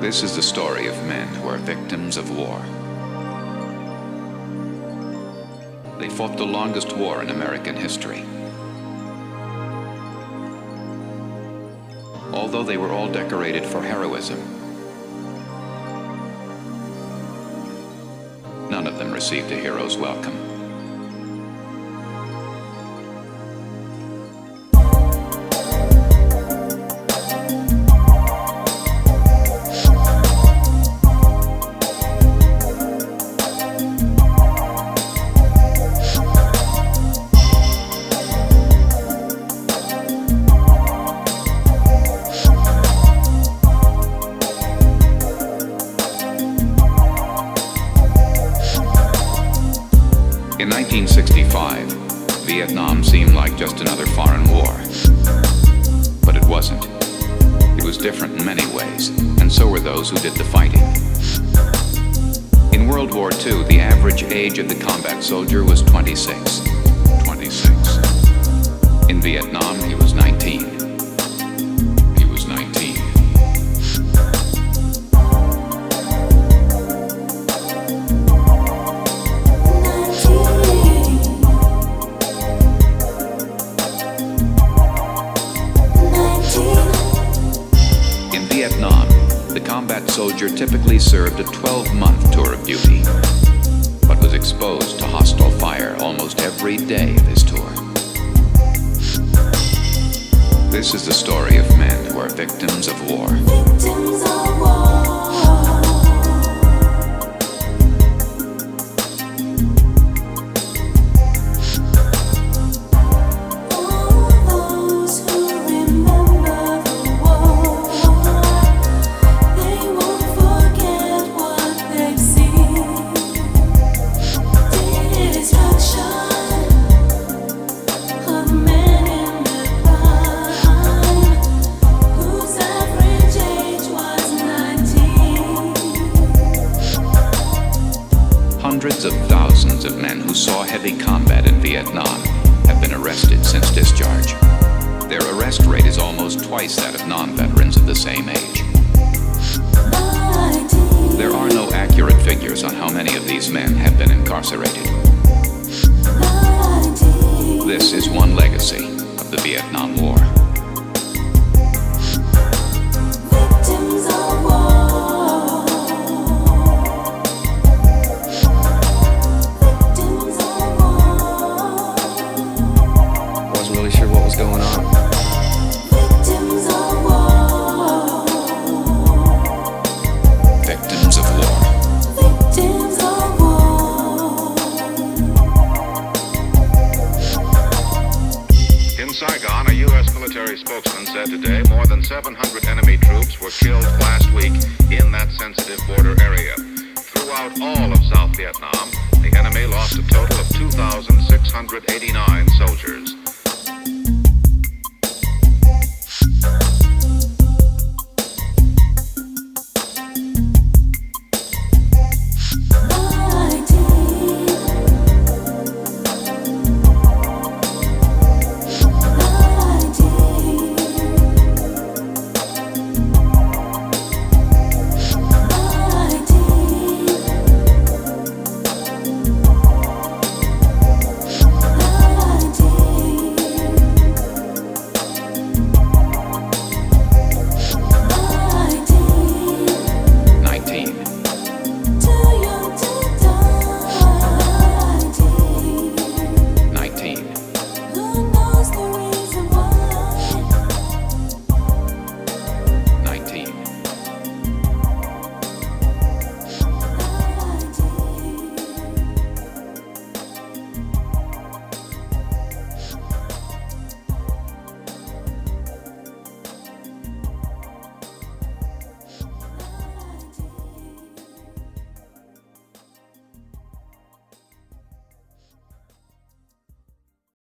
This is the story of men who are victims of war. They fought the longest war in American history. Although they were all decorated for heroism, none of them received a hero's welcome. In 1965, Vietnam seemed like just another foreign war. But it wasn't. It was different in many ways, and so were those who did the fighting. In World War II, the average age of the combat soldier was 26. In Vietnam, he was 19. He was 19. Vietnam, the combat soldier typically served a 12-month tour of duty, but was exposed to hostile fire almost every day of his tour. This is the story of men who are victims of war. Victims of war. Hundreds of thousands of men who saw heavy combat in Vietnam have been arrested since discharge. Their arrest rate is almost twice that of non-veterans of the same age. There are no accurate figures on how many of these men have been incarcerated. This is one legacy of the Vietnam War. Victims of war. Going on. Victims of war. Victims of war. Victims of war. In Saigon, a U.S. military spokesman said today more than 700 enemy troops were killed last week in that sensitive border area. Throughout all of South Vietnam, the enemy lost a total of 2,689